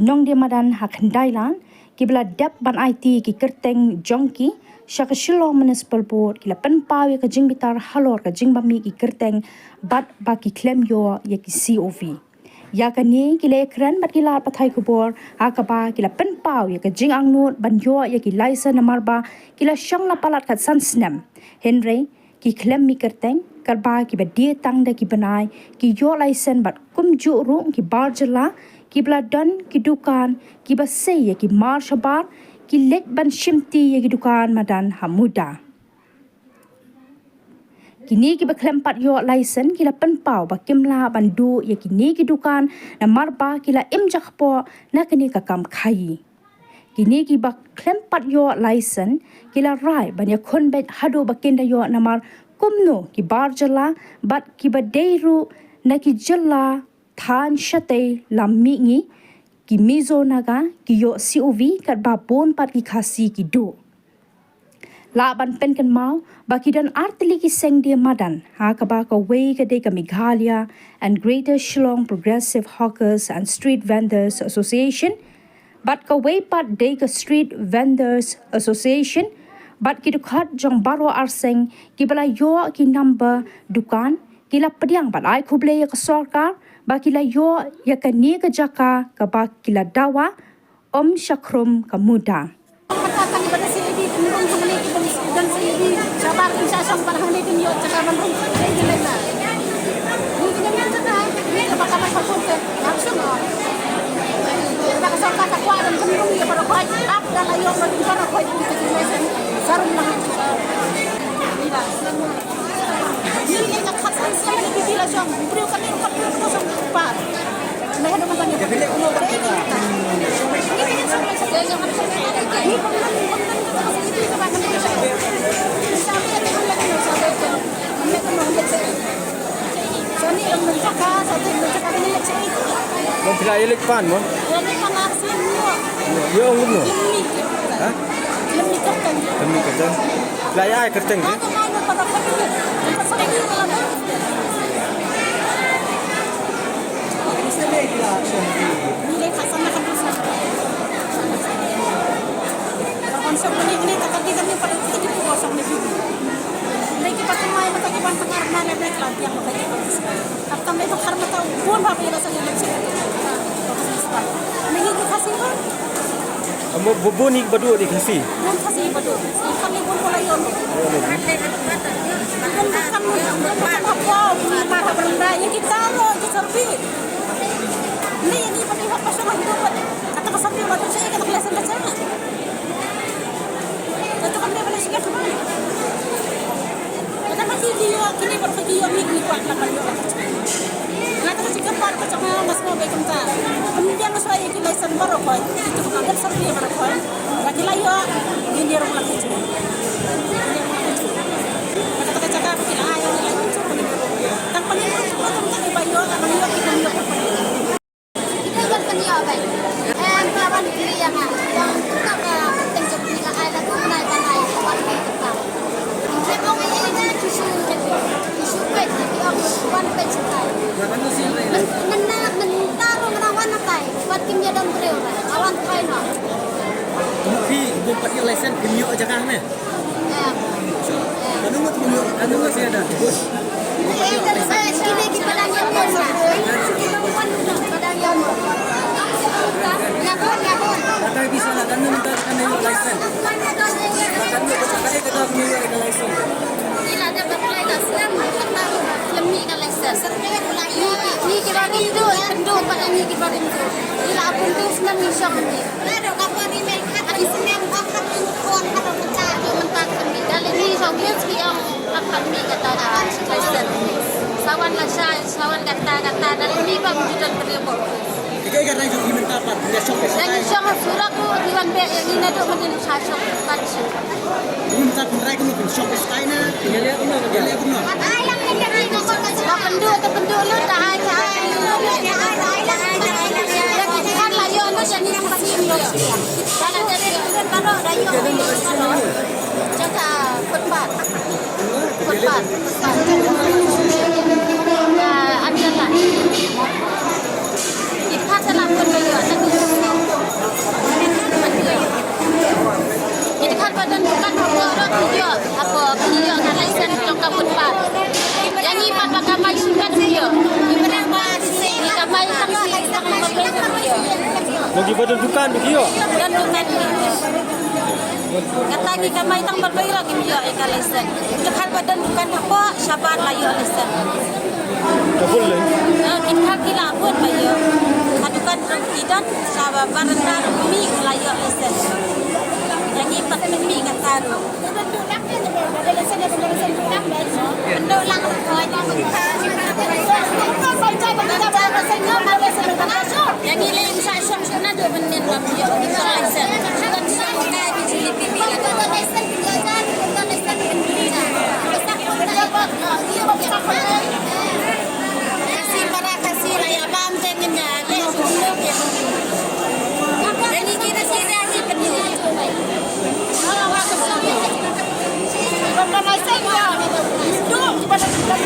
nong dia madan hakandailan kibla dap ban IT ki kerteng jongki syaka shilong municipal board kila penpaw ya kajing bitar halor kajing bami ki kerteng bat ba ki klem yo ya ki COV ya kani kila ekran bat kila pathai kubor akaba kila penpaw ya kajing angnut ban yo ya ki license namarba kila syang la palat kat sansnem henry ki klem mi kerteng karba ki ba dia tang da ki banai ki yo license bat kum ju ru ki barjala ki bladan ki dukan ki ba sei ki mar shabar ki let ban shimti ki dukan madan hamuda kini ki ba klempat yo license ki la penpau ba kimla bandu ya kini ki dukan na marba ki la imjakpo na kini ka kam khai kini ki ba klempat yo license ki la rai ban ya khon bet hadu ba kinda yo namar kumno ki barjala bat ki ba deiru na ki jalla than shate lammi ngi ki mizo naga ki yo COV kat ba bon pat ki khasi ki do la ban pen kan mau ba ki dan artli ki seng dia madan ha ka ba ka wei ka de ka Meghalaya and Greater Shillong Progressive Hawkers and Street Vendors Association bat ka wei pat de ka Street Vendors Association bat ki dukhat jong baro arseng ki bala yo ki number dukan kila pediang bat ai khuble ya ka sarkar bakila yo ya kani ka jaka ka bakila dawa shakrum ka muda Pagkatang iba na si Eddie, tumulong sa mali dan si Eddie, sabar kung sasang panahon na din yun, tsaka manong sa Eddie lang na. Hindi naman sa tayo, hindi ka baka may pagpunta, action o. Nakasang katakwa, ang tumulong niya para kahit up na layo, maging para kahit hindi ka sinesan, sarong lang ang sa nila. Hindi ka katsan sa mga bibila siyang, bibrio kami yung kapiro ko sa pa. May ano man niya. Hindi ko mo ba kita? Hindi ko sa kanya sa hindi ko naman kasi hindi ko bakit siya. Sabi niya tingnan lang yung sabi ko. Hindi ko mo hindi siya. So ni ang magsaka sa magsaka niya siya. Mo pila ilik pan mo? Wala pa nga sa inyo. Yo uno. Ha? Lemmi kerteng. Lemmi kerteng. Laya ay kerteng ke? Ako nga para kapila. Sa inyo lang. Hindi kasama ka po sa konsep ini takkan ni pada kita di kosong ni. Mereka pakai mai mata ke bantang karena level kelanti yang pakai itu. Tapi mereka karena tahu pun apa yang rasanya macam itu. Mereka dikasih pun. Kamu bubun ni berdua dikasih. Pun kasih berdua. Kami pun mulai yon. Pun bukan apa mata benda yang kita taruh di serbi. Ini pada ihap pasal itu kata kesambil waktu saya kata kelasan baca. Itu kan dia boleh sikap kemana? Kita masih dia kini berpergi yang ini kuat lah kalau kita kita sikap par macam mana mas mau baik kita. Kemudian mas saya kita lisan baru kau itu menganggap seperti baru kau. Lagi lah ya ini dia rumah kecil. Kata kata cakap kita ayam ni lagi macam ni. Tanpa ni kita tak dibayar kalau dia kita ni apa? Kita kan kena apa? Kawan kiri yang tak tengok ni lah ada tu naik naik kawan kiri kita. Saya mau ini dah tisu pet kawan pet sekali. Menaruh menawan apa? Buat kimia dan beliau kawan kain lah. Tapi buat yang lesen kimio aja kan ni. Anu nggak sih ada. Ini kita dah yang mana? Kita bukan pada yang mana? Kata bisa lah kan minta kan yang lesen. Kan kita kimio ada lesen. Ini ada berapa lesen? Kita lemih ada lesen. Ini kita itu penduk pada ini kita itu. Ini apa tu senang misal ini. Ada apa ni mereka ada senang apa pun ada pecah mentah kami. Dalam ini sambil siang akan mi kata lesen. Sawan lah sawan kata dalam ini bang jutaan beribu. Kita kan lagi minta apa? Dia sok. Dan syang surat tu diwan be ini nak menjadi sasok kacu. Minta mereka mungkin sok sekali. Dia lihat umur. Ayam ni jadi nak penduk atau penduk lu dah ayam. Kan layu anu jadi yang pasin lu. Kalau jadi kalau layu. Jaga footpath. Ambil lah. Kita telah pun beli. Sama bakamay sugat niyo. Ikamay tang si tang mabendo niyo. Bagi pada dukan begitu. Dan dukan niyo. Katagi kamay tang barbayra niyo ikalisen. Dekat badan dukan apa sabar layo lisen. Double leh. Kita kila pun bayo. Kadukan idan sabar baranda mi layo lisen. Lagi pat mi kataru. Pendulang kau yang ini saya sana dua menit lebih selesai. Kan saya di sini pipi kasih para kasih raya banteng ini leh sebelum ya. Jadi kita sini lagi penuh. Kalau waktu sampai pemanasan ya, itu pada kita